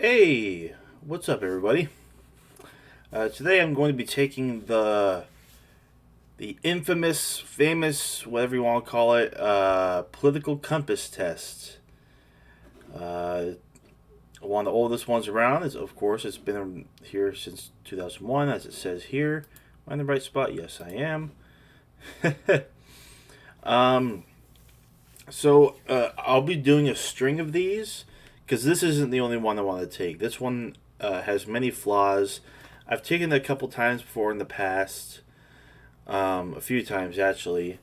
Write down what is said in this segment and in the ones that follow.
Hey, what's up, everybody? Today I'm going to be taking the infamous, famous, whatever you want to call it, political compass test. Uh, One of the oldest ones around is, of course, it's been here since 2001, as it says here. Am I in the right spot? Yes, I am. um, I'll be doing a string of these because this isn't the only one I want to take. This one has many flaws. I've taken it a couple times before in the past, a few times actually,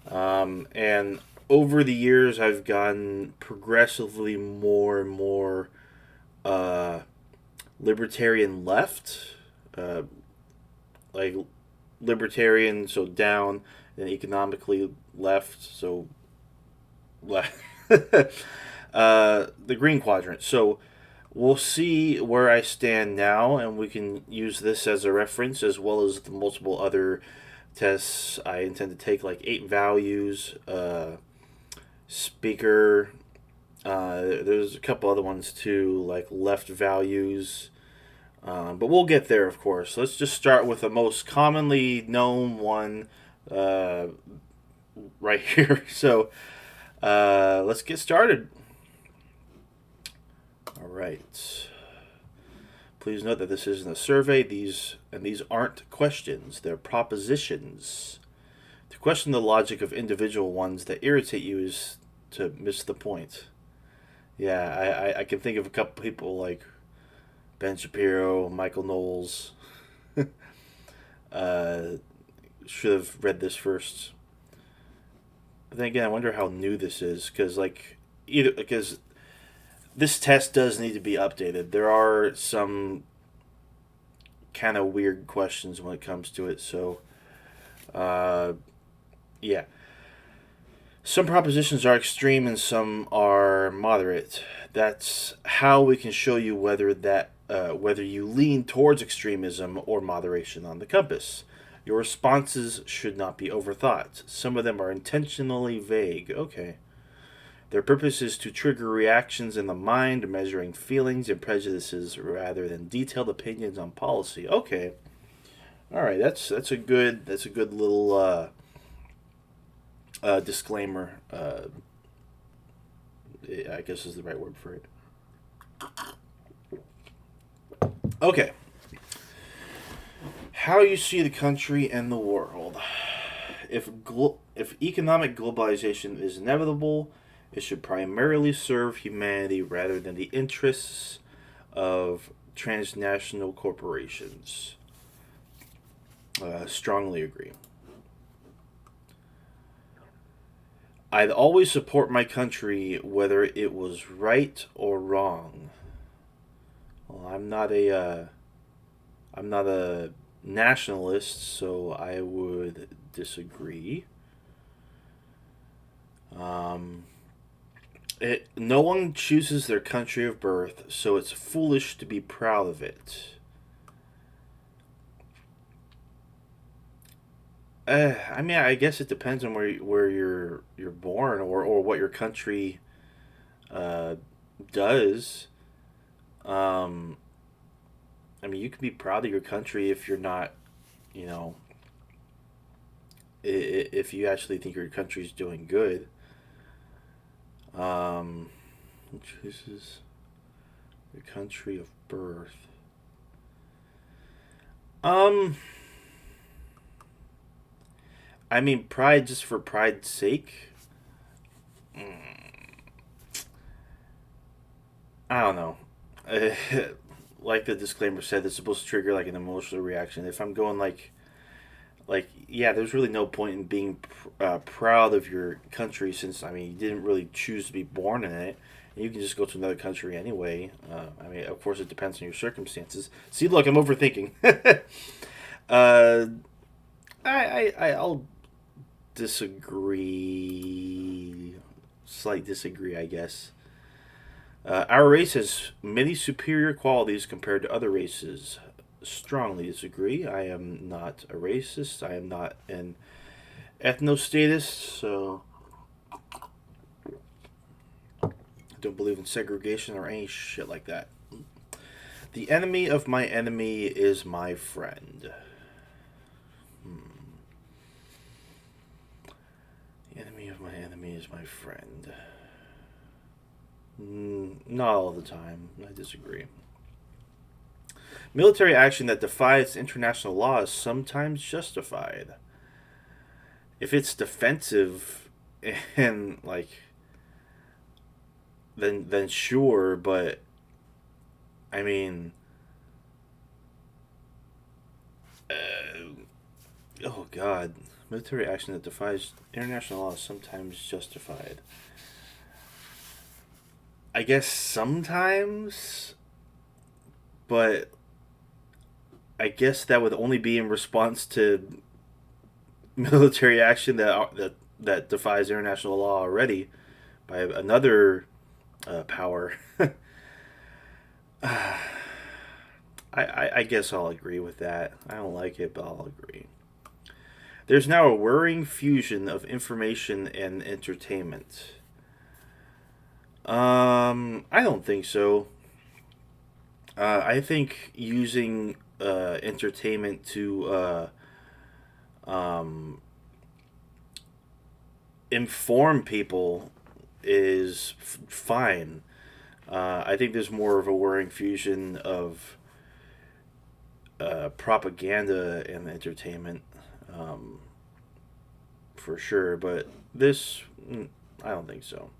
and over the years I've gotten progressively more and more uh, libertarian left, uh, like libertarian, so down, and economically left, so left. The green quadrant. So we'll see where I stand now, and we can use this as a reference as well as the multiple other tests I intend to take, like 8 values, speaker. There's a couple other ones too, like left values. But we'll get there, of course. Let's just start with the most commonly known one uh, right here. So let's get started. All right. Please note that this isn't a survey. These aren't questions. They're propositions. To question the logic of individual ones that irritate you is to miss the point. Yeah, I can think of a couple people like Ben Shapiro, Michael Knowles. uh, should have read this first. But then again, I wonder how new this is because this test does need to be updated. There are some kind of weird questions when it comes to it. So, uh, yeah. Some propositions are extreme and some are moderate. That's how we can show you whether you lean towards extremism or moderation on the compass. Your responses should not be overthought. Some of them are intentionally vague. Okay. Their purpose is to trigger reactions in the mind, measuring feelings and prejudices rather than detailed opinions on policy. Okay. All right, that's a good little disclaimer. I guess is the right word for it. Okay. How you see the country and the world. If economic globalization is inevitable, it should primarily serve humanity rather than the interests of transnational corporations. Strongly agree. I'd always support my country whether it was right or wrong. Well, I'm not a nationalist, so I would disagree. Um, no one chooses their country of birth, so it's foolish to be proud of it. I mean, I guess it depends on where you're born or what your country uh, does. Um, I mean, you can be proud of your country if you're not, you know, if you actually think your country's doing good. Um, chooses your country of birth. Um, I mean, pride just for pride's sake. Mm, I don't know. Like the disclaimer said, it's supposed to trigger like an emotional reaction. If I'm going yeah, there's really no point in being proud of your country since I mean you didn't really choose to be born in it. And you can just go to another country anyway. I mean, of course, it depends on your circumstances. See, look, I'm overthinking. uh, I'll disagree. Slight disagree, I guess. Our race has many superior qualities compared to other races. Strongly disagree. I am not a racist. I am not an ethnostatist, so I don't believe in segregation or any shit like that. The enemy of my enemy is my friend. The enemy of my enemy is my friend. Not all the time. I disagree. Military action that defies international law is sometimes justified. If it's defensive and like then sure, but I mean oh god, military action that defies international law is sometimes justified. I guess sometimes, but I guess that would only be in response to military action that defies international law already by another power. I guess I'll agree with that. I don't like it, but I'll agree. There's now a worrying fusion of information and entertainment. I don't think so. I think using entertainment to um, inform people is fine. I think there's more of a worrying fusion of propaganda and entertainment, for sure. But this, I don't think so.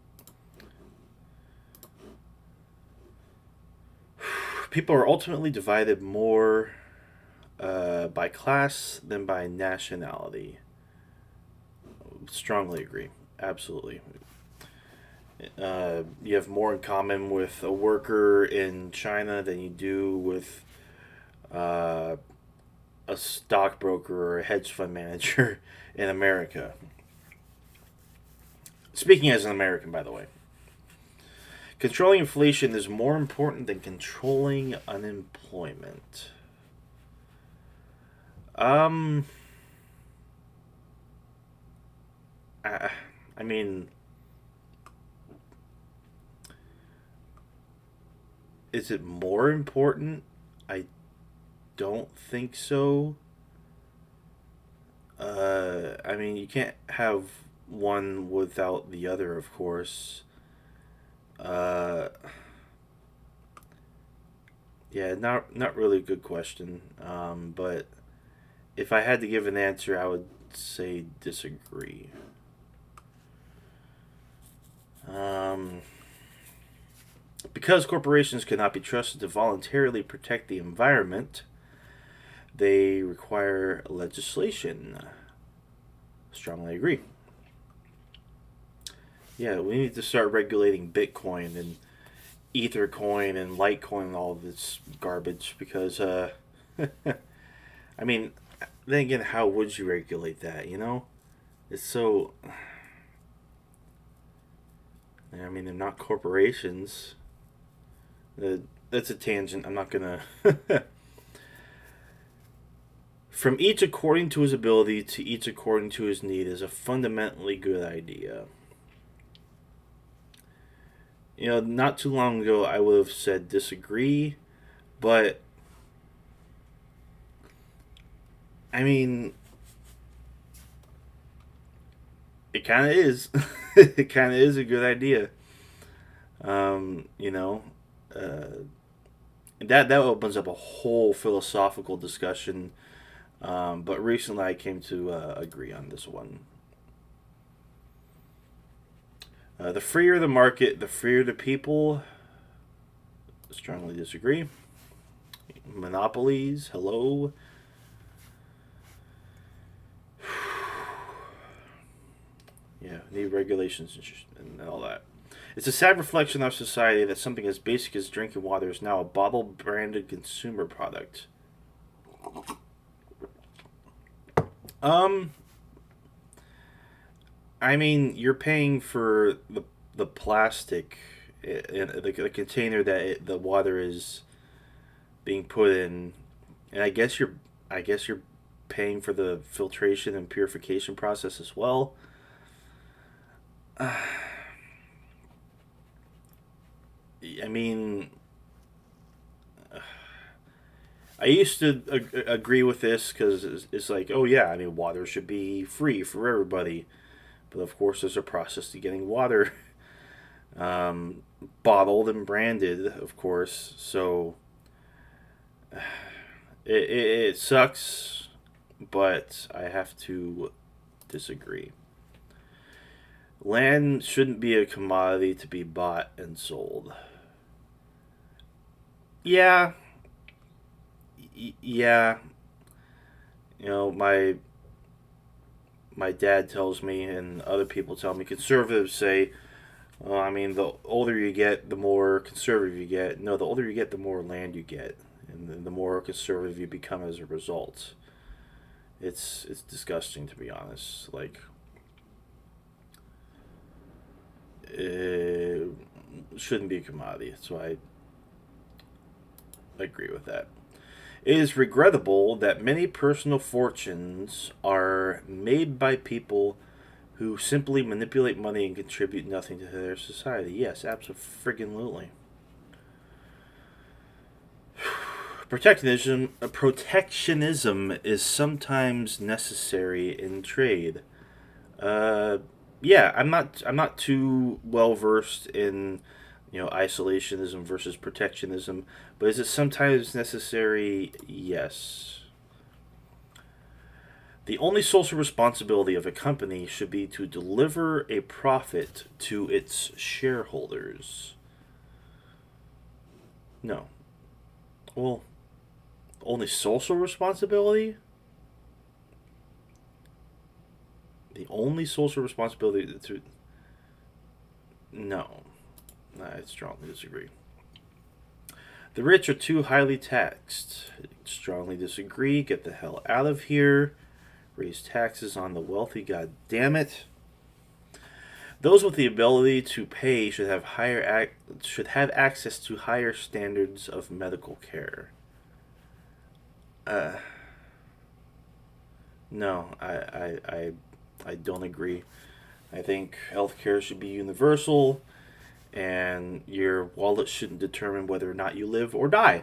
People are ultimately divided more by class than by nationality. Strongly agree. Absolutely. You have more in common with a worker in China than you do with uh, a stockbroker or a hedge fund manager in America. Speaking as an American, by the way. Controlling inflation is more important than controlling unemployment. Um, I mean, is it more important? I don't think so. I mean, you can't have one without the other, of course. Uh, yeah, not really a good question. But if I had to give an answer, I would say disagree. Um, because corporations cannot be trusted to voluntarily protect the environment, they require legislation. Strongly agree. Yeah, we need to start regulating Bitcoin and Ethercoin and Litecoin and all of this garbage because, I mean, then again, how would you regulate that, you know? It's so. I mean, they're not corporations. That's a tangent. I'm not gonna. From each according to his ability to each according to his need is a fundamentally good idea. You know, not too long ago, I would have said disagree, but I mean, it kind of is. It kind of is a good idea. You know, uh, that opens up a whole philosophical discussion. But recently, I came to agree on this one. The freer the market, the freer the people. Strongly disagree. Monopolies, hello. Yeah, need regulations and all that. It's a sad reflection of society that something as basic as drinking water is now a bottle branded consumer product. Um, I mean, you're paying for the plastic, the container that the water is being put in, and I guess you're paying for the filtration and purification process as well. I mean, I used to agree with this because it's like, oh yeah, I mean, water should be free for everybody. But of course, there's a process to getting water um, bottled and branded, of course. So it sucks, but I have to disagree. Land shouldn't be a commodity to be bought and sold. Yeah, yeah. You know, my dad tells me, and other people tell me, conservatives say, well, I mean, the older you get, the more conservative you get. No, the older you get, the more land you get, and the more conservative you become as a result. It's disgusting, to be honest. Like, it shouldn't be a commodity. So I agree with that. It is regrettable that many personal fortunes are made by people who simply manipulate money and contribute nothing to their society. Yes, absolutely. Protectionism is sometimes necessary in trade. Uh, yeah, I'm not too well versed in isolationism versus protectionism, but is it sometimes necessary? Yes. The only social responsibility of a company should be to deliver a profit to its shareholders. No. Well, only social responsibility? The only social responsibility to. No. I strongly disagree. The rich are too highly taxed. Strongly disagree. Get the hell out of here. Raise taxes on the wealthy. God damn it. Those with the ability to pay should have access to higher standards of medical care. Uh, no, I don't agree. I think healthcare should be universal, and your wallet shouldn't determine whether or not you live or die.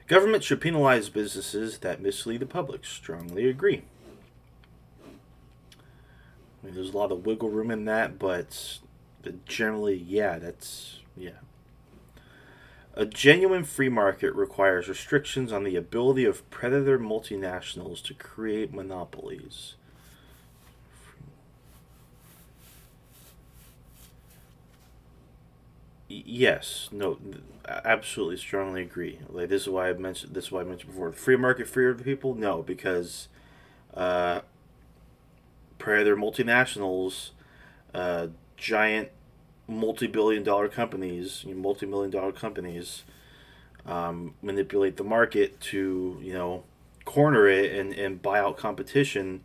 Government should penalize businesses that mislead the public. Strongly agree. I mean, there's a lot of wiggle room in that, but generally, yeah, yeah. A genuine free market requires restrictions on the ability of predator multinationals to create monopolies. Yes, no, absolutely, strongly agree. Like this is why I mentioned this. Is why I mentioned before. Free market, freer to people. No, because uh, predator multinationals, uh, giant multi-billion-dollar companies, multi-million-dollar companies, manipulate the market to corner it and buy out competition.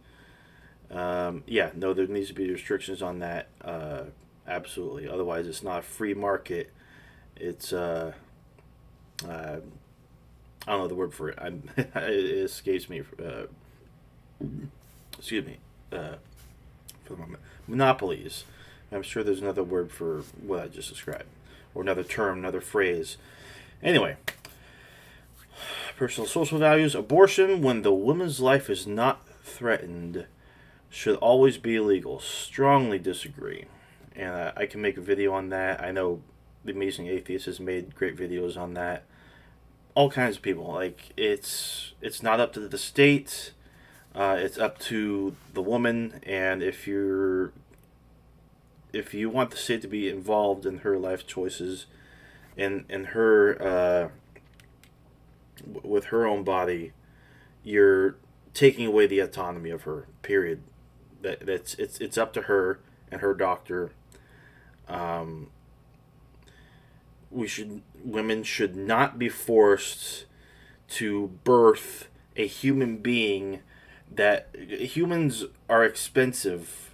Yeah, no, there needs to be restrictions on that. Absolutely, otherwise it's not a free market. It's I don't know the word for it. It escapes me. Excuse me. For the moment, monopolies. I'm sure there's another word for what I just described, or another term, another phrase. Anyway, personal social values. Abortion, when the woman's life is not threatened, should always be illegal. Strongly disagree. And I can make a video on that. I know the Amazing Atheist has made great videos on that. All kinds of people. Like it's not up to the state. It's up to the woman. And if you want the state to be involved in her life choices, in her with her own body, you're taking away the autonomy of her. Period. It's up to her and her doctor. Um, women should not be forced to birth a human being. That humans are expensive,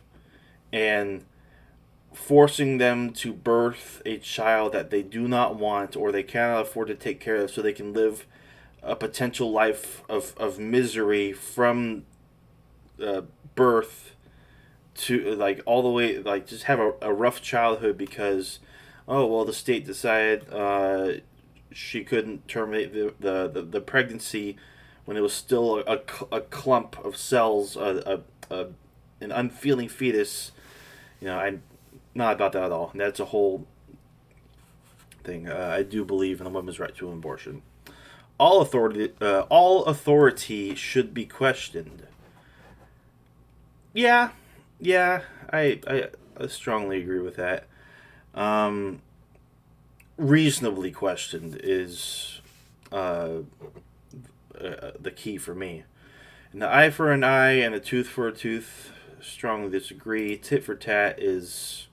and forcing them to birth a child that they do not want or they cannot afford to take care of so they can live a potential life of misery from uh, birth to like all the way, like just have a rough childhood because oh well, the state decided she couldn't terminate the pregnancy when it was still a clump of cells, an unfeeling fetus. I'm not about that at all. That's a whole thing. I do believe in a woman's right to an abortion. All authority should be questioned. Yeah, yeah, I strongly agree with that. Um, Reasonably questioned is uh, the key for me. An eye for an eye and a tooth for a tooth. Strongly disagree. Tit for tat is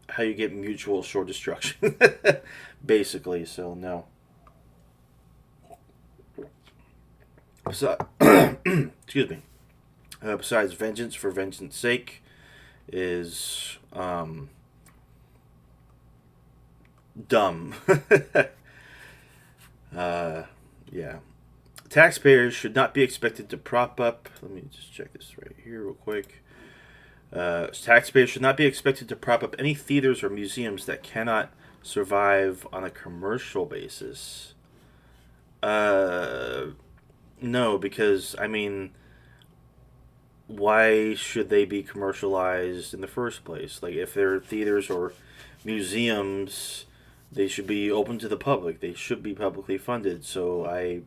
how you get mutual shore destruction, basically. So no. So, excuse me. Besides, vengeance for vengeance sake is dumb. uh, yeah. Taxpayers should not be expected to prop up. Let me just check this right here, real quick. Taxpayers should not be expected to prop up any theaters or museums that cannot survive on a commercial basis. Uh, no, because, I mean, why should they be commercialized in the first place? Like, if they're theaters or museums, they should be open to the public. They should be publicly funded. So I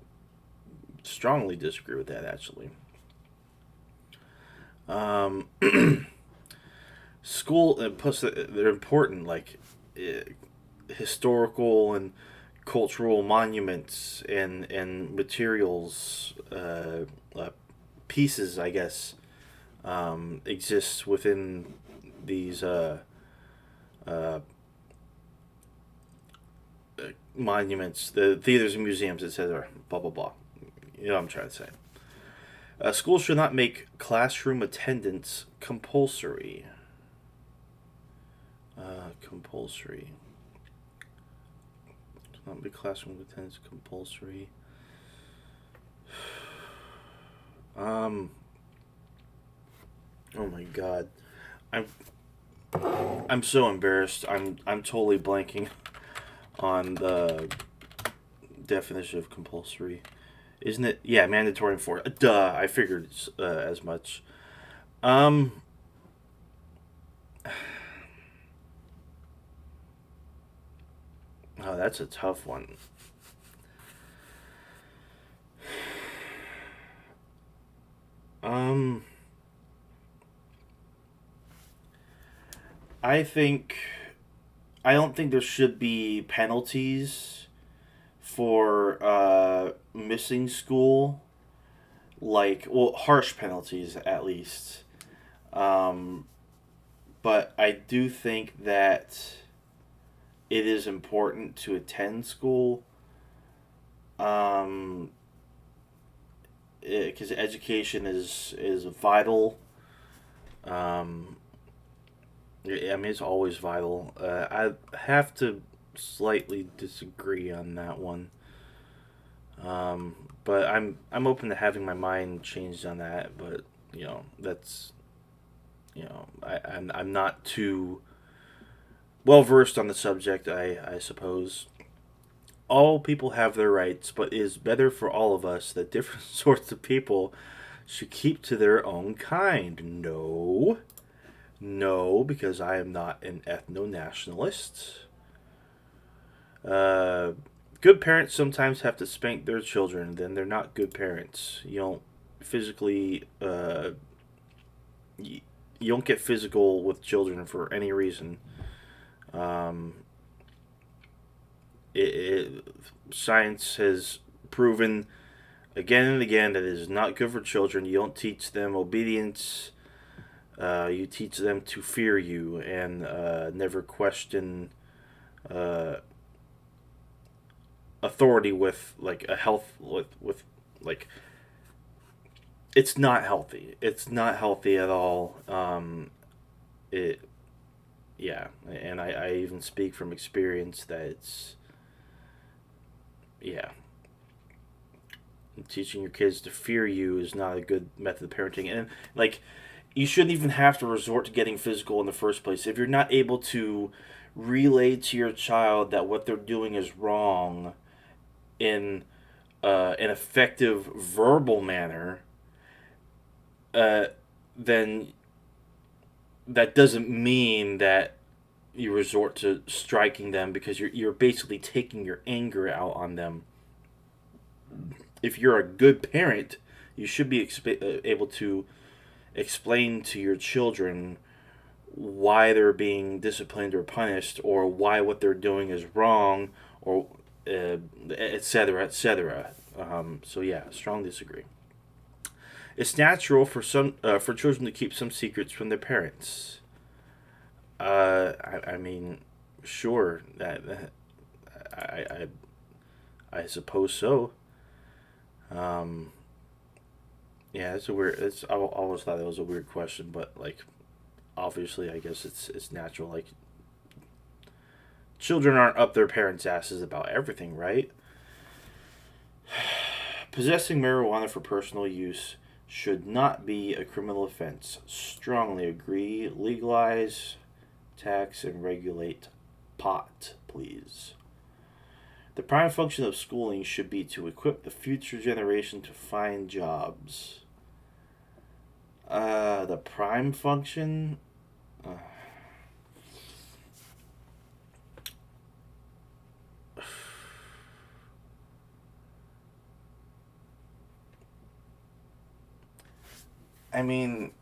strongly disagree with that, actually. Um, School, plus they're important, like uh, historical and cultural monuments and materials, pieces, I guess, exists within these uh, monuments, the theaters and museums, etc. Blah blah blah. You know what I'm trying to say. Schools should not make classroom attendance compulsory. Compulsory. Should not make classroom attendance compulsory. Um. Oh my God. I'm I'm so embarrassed. I'm totally blanking on the definition of compulsory. Isn't it? Yeah, mandatory and for. Duh. I figured as much. Um. Oh, that's a tough one. Um. I think. I don't think there should be penalties for missing school. Like, well, harsh penalties at least. Um, but I do think that it is important to attend school, um, because education is vital. Um, I mean, it's always vital. I have to slightly disagree on that one. But I'm open to having my mind changed on that. But that's I'm not too well versed on the subject. I suppose all people have their rights, but it is better for all of us that different sorts of people should keep to their own kind. No, no, because I am not an ethno nationalist. Uh, Good parents sometimes have to spank their children, then they're not good parents. You don't physically, you, you don't get physical with children for any reason. Um, Science has proven again and again that it is not good for children. You don't teach them obedience. You teach them to fear you and never question uh, authority with like a health with like it's not healthy. It's not healthy at all. It Yeah, and I even speak from experience that it's yeah, teaching your kids to fear you is not a good method of parenting. And like you shouldn't even have to resort to getting physical in the first place. If you're not able to relay to your child that what they're doing is wrong in an effective verbal manner, uh, then that doesn't mean that you resort to striking them, because you're basically taking your anger out on them. If you're a good parent, you should be able to explain to your children why they're being disciplined or punished, or why what they're doing is wrong, or etc. etc. So yeah, strong disagree. It's natural for children to keep some secrets from their parents. I mean, sure, I I suppose so. Um, yeah, it's a weird. I always thought it was a weird question, but like, obviously, I guess it's natural. Like, children aren't up their parents' asses about everything, right? Possessing marijuana for personal use should not be a criminal offense. Strongly agree. Legalize, tax, and regulate pot, please. The prime function of schooling should be to equip the future generation to find jobs. The prime function? Uh, I mean,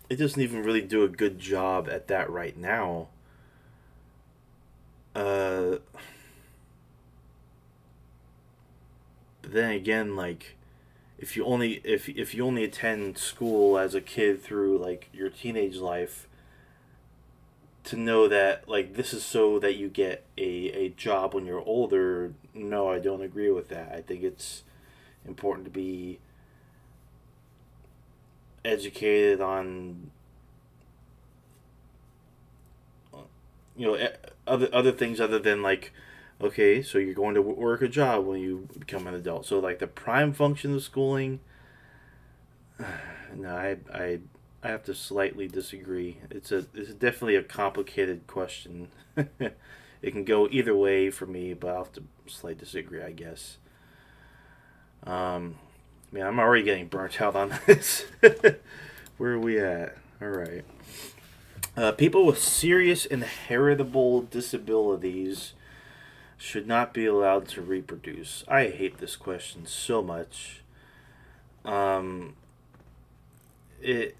it doesn't even really do a good job at that right now. Uh, but then again, like, if you only attend school as a kid through like your teenage life, to know that like this is so that you get a job when you're older, no, I don't agree with that. I think it's important to be educated on, you know, other things other than like, okay, so you're going to work a job when you become an adult. So like the prime function of schooling, no, I have to slightly disagree. It's definitely a complicated question. It can go either way for me, but I'll have to slightly disagree, I guess. Um, Man, I'm already getting burnt out on this. Where are we at? All right. People with serious inheritable disabilities should not be allowed to reproduce. I hate this question so much. Um, it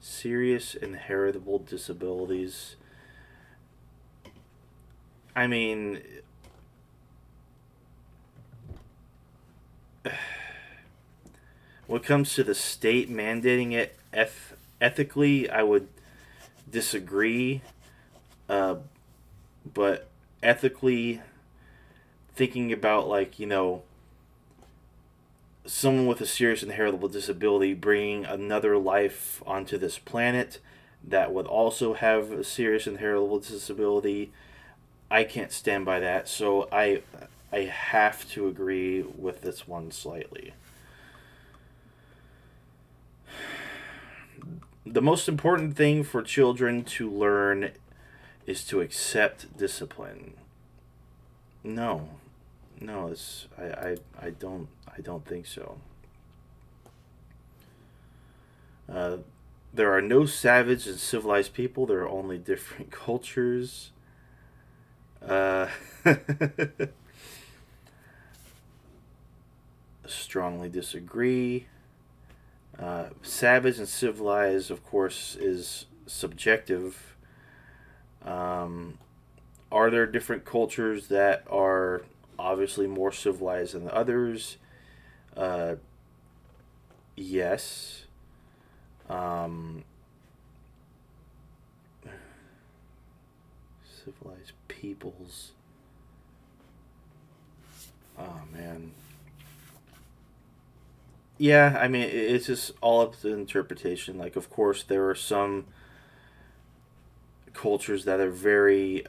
Serious inheritable disabilities. I mean, when it comes to the state mandating it ethically, I would disagree. Uh, but ethically, thinking about like, someone with a serious inheritable disability bringing another life onto this planet that would also have a serious inheritable disability, I can't stand by that. So I have to agree with this one slightly. The most important thing for children to learn is to accept discipline. No, no, I don't think so. Uh, there are no savage and civilized people. There are only different cultures. Uh, Strongly disagree. Savage and civilized, of course, is subjective. Um, are there different cultures that are obviously more civilized than others? Uh, yes. Um, Civilized peoples. Oh man. Yeah, I mean it's just all up to interpretation. Like, of course, there are some cultures that are very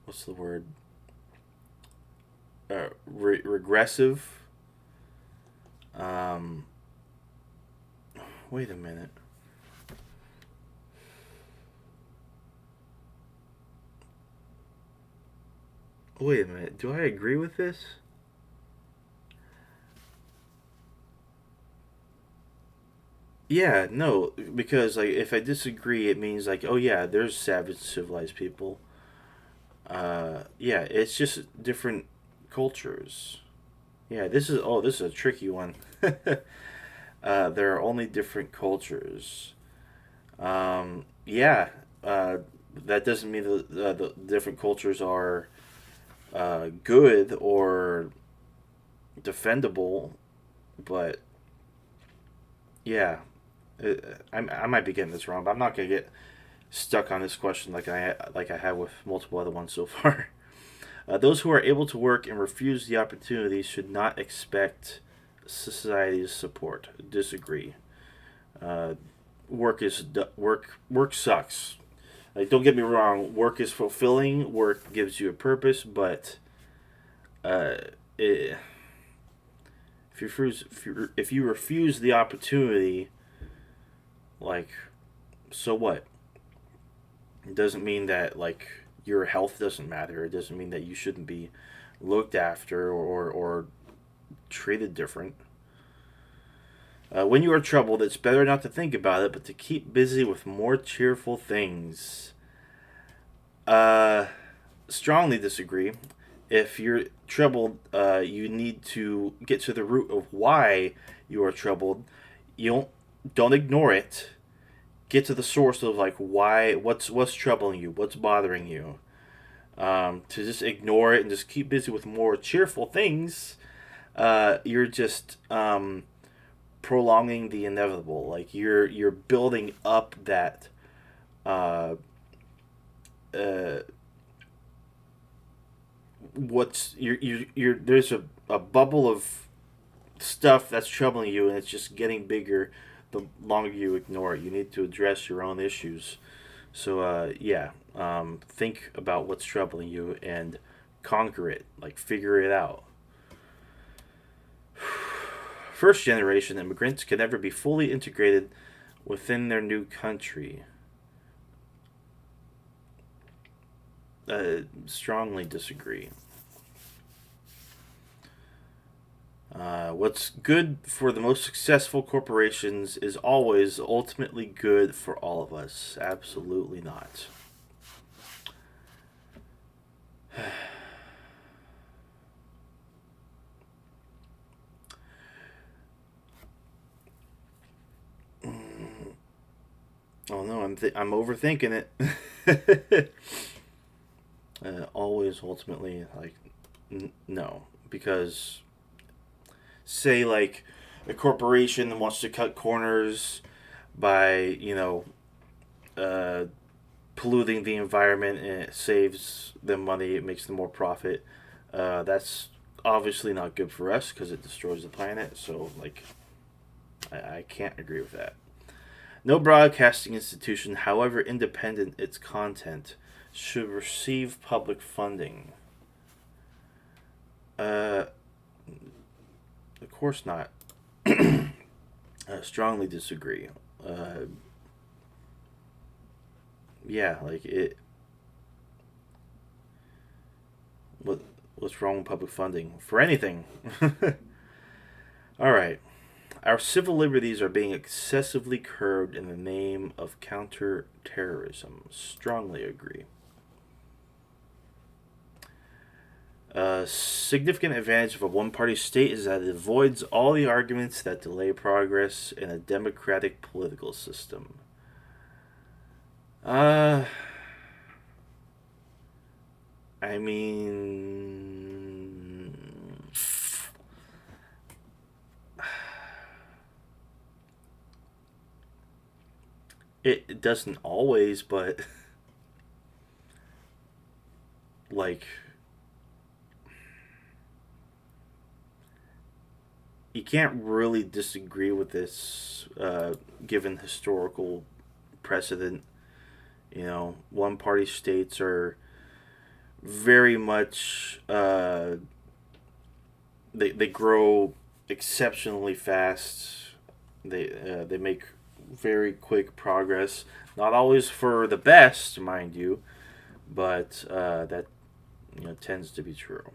what's the word? Regressive. Um, wait a minute. Wait a minute. Do I agree with this? Yeah, no, because like if I disagree, it means like, oh yeah, there's savage civilized people. Yeah, it's just different cultures. Yeah, this is a tricky one. There are only different cultures. Yeah, uh, that doesn't mean the different cultures are good or defendable, but yeah, I might be getting this wrong, but I'm not gonna get stuck on this question like I have with multiple other ones so far. Those who are able to work and refuse the opportunity should not expect society's support. Disagree. Uh, work sucks. Like, don't get me wrong, work is fulfilling. Work gives you a purpose, but uh, it, if you refuse the opportunity, like, so what? It doesn't mean that like your health doesn't matter. It doesn't mean that you shouldn't be looked after or treated different. When you are troubled, it's better not to think about it, but to keep busy with more cheerful things. Uh, Strongly disagree. If you're troubled, you need to get to the root of why you are troubled. You don't ignore it. Get to the source of like why what's troubling you, what's bothering you. To just ignore it and just keep busy with more cheerful things, you're just prolonging the inevitable. Like you're building up that uh, uh, what's you're there's a bubble of stuff that's troubling you, and it's just getting bigger the longer you ignore it. You need to address your own issues. So yeah, think about what's troubling you and conquer it. Like figure it out. First generation immigrants can never be fully integrated within their new country. Strongly disagree. What's good for the most successful corporations is always ultimately good for all of us. Absolutely not. Oh no, I'm overthinking it. Always ultimately like no, because say like a corporation wants to cut corners by uh, polluting the environment, and it saves them money, it makes them more profit. That's obviously not good for us because it destroys the planet. So like I can't agree with that. No broadcasting institution, however independent its content, should receive public funding. Uh, of course not. Strongly disagree. Uh, yeah, like it. What what's wrong with public funding for anything? All right. Our civil liberties are being excessively curbed in the name of counterterrorism. Strongly agree. A significant advantage of a one party state is that it avoids all the arguments that delay progress in a democratic political system. Uh, I mean, it doesn't always, but like, you can't really disagree with this given historical precedent. One party states are very much they grow exceptionally fast. They make very quick progress. Not always for the best, mind you, but that tends to be true.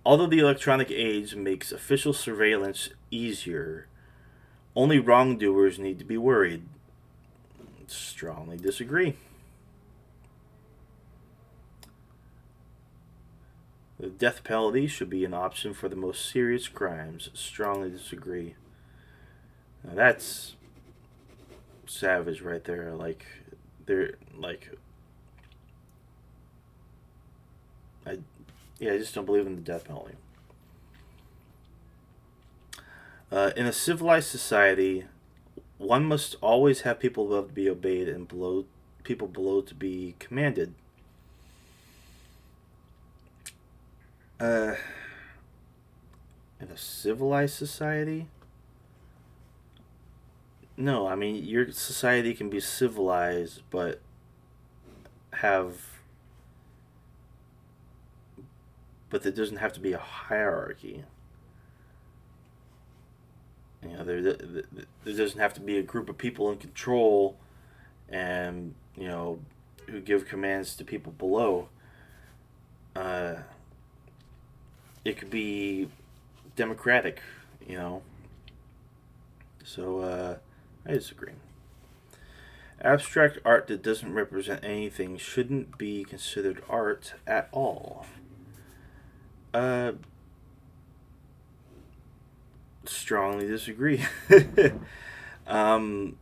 Although the electronic age makes official surveillance easier, only wrongdoers need to be worried. Strongly disagree. The death penalty should be an option for the most serious crimes. Strongly disagree. Now that's savage right there. They're like, I, yeah, I just don't believe in the death penalty. In a civilized society, one must always have people above to be obeyed and people below to be commanded. Uh, in a civilized society? No, I mean your society can be civilized, but have, but there doesn't have to be a hierarchy. There doesn't have to be a group of people in control, and who give commands to people below. Uh, it could be democratic, you know. So I disagree. Abstract art that doesn't represent anything shouldn't be considered art at all. Uh, Strongly disagree. um,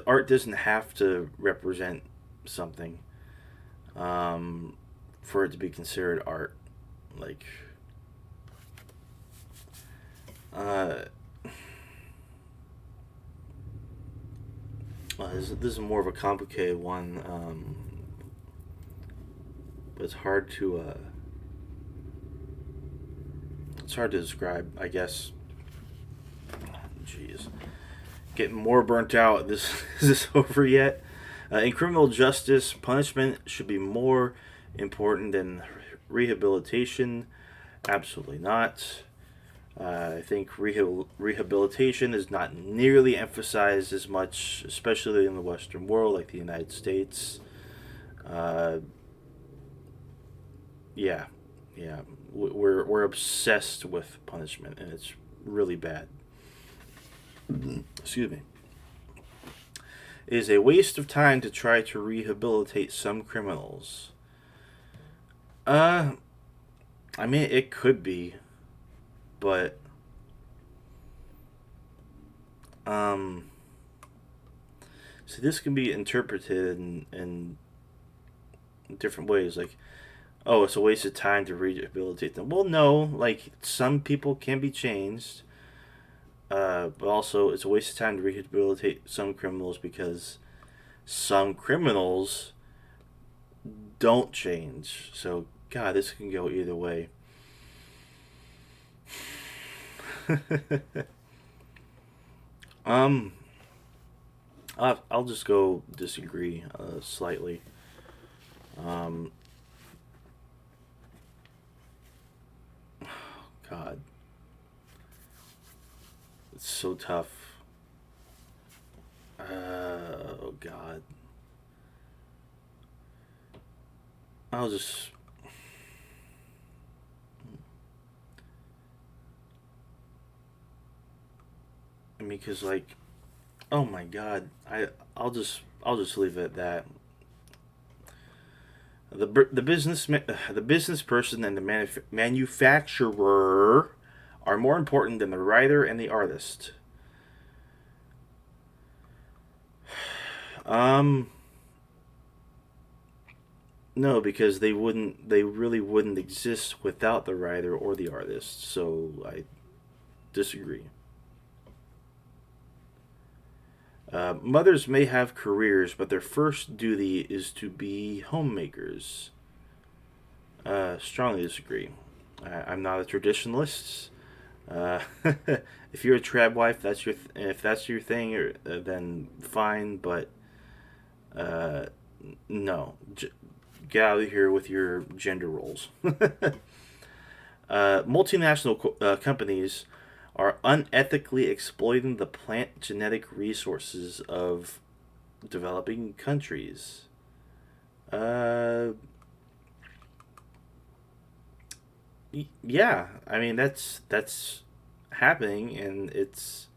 Art doesn't have to represent something for it to be considered art. Like, uh, this is more of a complicated one, but it's hard to describe, I guess. Jeez, getting more burnt out. This is this over yet? In criminal justice, punishment should be more important than rehabilitation. Absolutely not. I think rehabilitation is not nearly emphasized as much, especially in the Western world, like the United States. Uh, yeah, yeah, we're obsessed with punishment, and it's really bad. Excuse me. It is a waste of time to try to rehabilitate some criminals. Uh, I mean, it could be, but um, so this can be interpreted in different ways. Like, oh, it's a waste of time to rehabilitate them. Well, no, like some people can be changed, but also it's a waste of time to rehabilitate some criminals because some criminals don't change. So, God, this can go either way. um, I'll just go disagree slightly. Um, God, it's so tough. Oh God, I'll just. I mean, cause like, oh my God, I'll just leave it at that. The business person and the manufacturer are more important than the writer and the artist. Um, no, because they really wouldn't exist without the writer or the artist. So I disagree. Mothers may have careers, but their first duty is to be homemakers. Strongly disagree. I'm not a traditionalist. Uh, if you're a trad wife, if that's your thing, then fine. But uh, no, get out of here with your gender roles. Multinational companies are unethically exploiting the plant genetic resources of developing countries. Uh, yeah, I mean that's happening, and it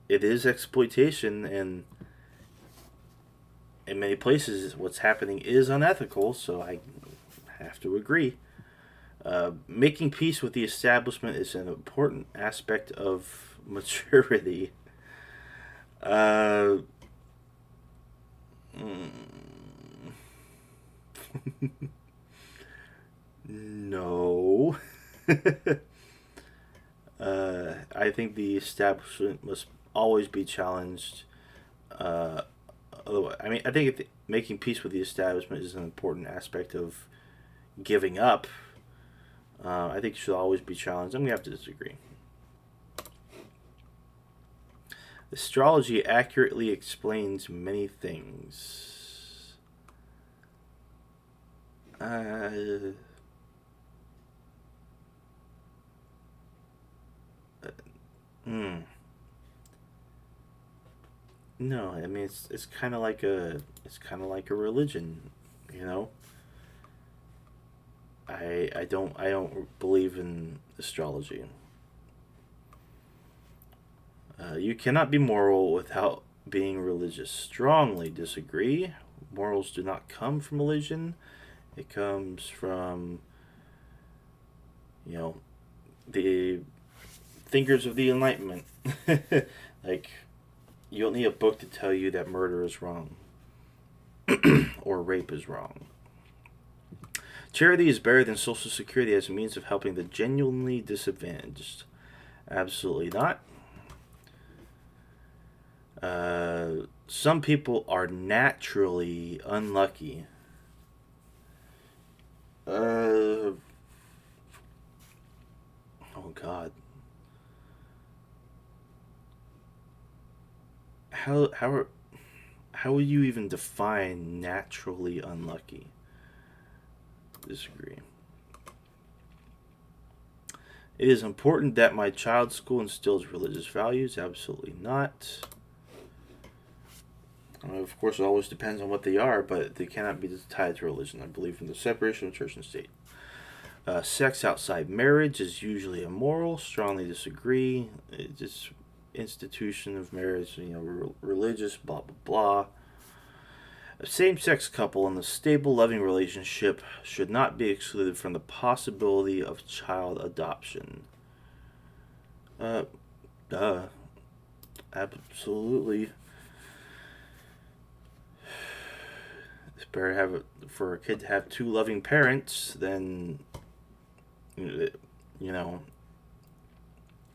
is exploitation, and in many places, what's happening is unethical. So I have to agree. Making peace with the establishment is an important aspect of maturity. Uh, mm, no. I think the establishment must always be challenged. Uh, Otherwise, I mean, I think making peace with the establishment is an important aspect of giving up. I think it should always be challenged. I'm going to have to disagree. Astrology accurately explains many things. Uh, hmm. No, I mean it's kind of like a religion, you know. I don't believe in astrology. You cannot be moral without being religious. Strongly disagree. Morals do not come from religion. It comes from, you know, the thinkers of the Enlightenment. Like, you don't need a book to tell you that murder is wrong or rape is wrong. Charity is better than Social Security as a means of helping the genuinely disadvantaged. Absolutely not. Some people are naturally unlucky. Uh, oh God. How how how would you even define naturally unlucky? Disagree. It is important that my child's school instills religious values. Absolutely not. Of course, it always depends on what they are, but they cannot be tied to religion. I believe in the separation of church and state. Sex outside marriage is usually immoral. Strongly disagree. It's institution of marriage, religious, blah blah blah. A same-sex couple in a stable, loving relationship should not be excluded from the possibility of child adoption. Uh, duh. Absolutely. It's better for a kid to have two loving parents than, you know,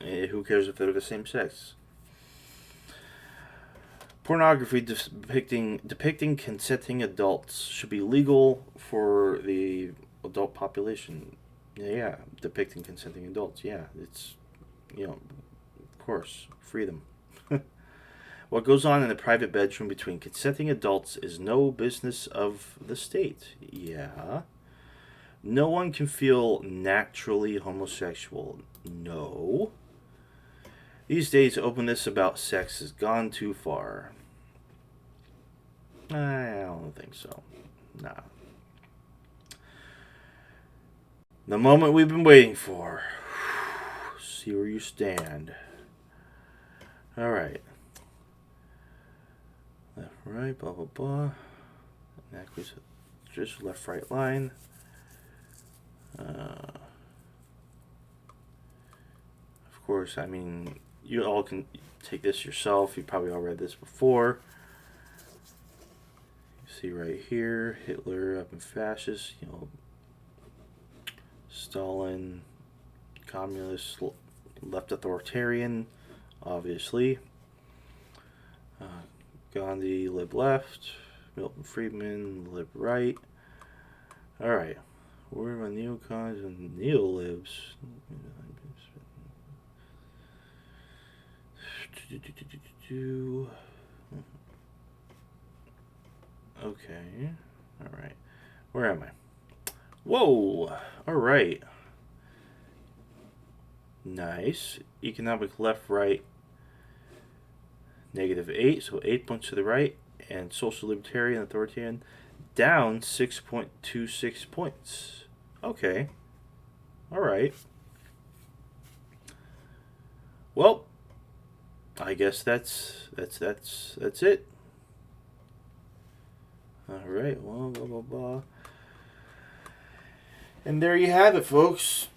who cares if they're the same sex? Pornography depicting consenting adults should be legal for the adult population. Yeah, depicting consenting adults. Yeah, it's, of course, freedom. What goes on in the private bedroom between consenting adults is no business of the state. Yeah. No one can feel naturally homosexual. No. These days, openness about sex has gone too far. I don't think so. Nah. The moment we've been waiting for. See where you stand. Alright. Left, right, blah, blah, blah. That goes just left, right line. Of course, I mean, you all can take this yourself. You probably all read this before. You see right here, Hitler up in fascist, Stalin, communist, left authoritarian, obviously. Gandhi, lib left. Milton Friedman, lib right. Alright. Where are my neocons and neolibs? Okay. Alright. Where am I? Whoa! All right. Nice. Economic left, right, -8. So 8 points to the right. And social libertarian, authoritarian, down 6.26 points. Okay. All right. Well, I guess that's it. All right. Well, blah blah blah. And there you have it, folks.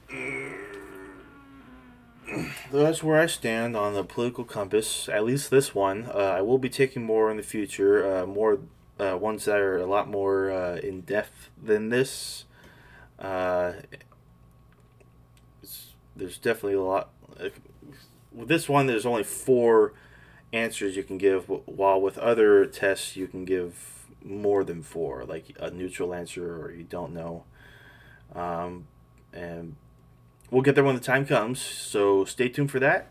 That's where I stand on the political compass. At least this one. I will be taking more in the future. More ones that are a lot more in depth than this. Uh, there's definitely a lot. With this one, there's only 4 answers you can give, while with other tests you can give more than 4, like a neutral answer or you don't know. And we'll get there when the time comes. So stay tuned for that.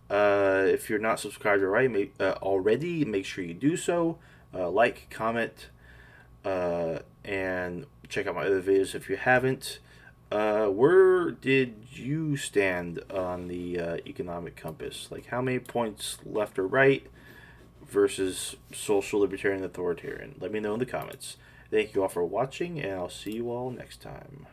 If you're not subscribed already, make sure you do so. Like, comment, and check out my other videos if you haven't. Where did you stand on the economic compass? Like, how many points left or right versus social, libertarian, authoritarian? Let me know in the comments. Thank you all for watching, and I'll see you all next time.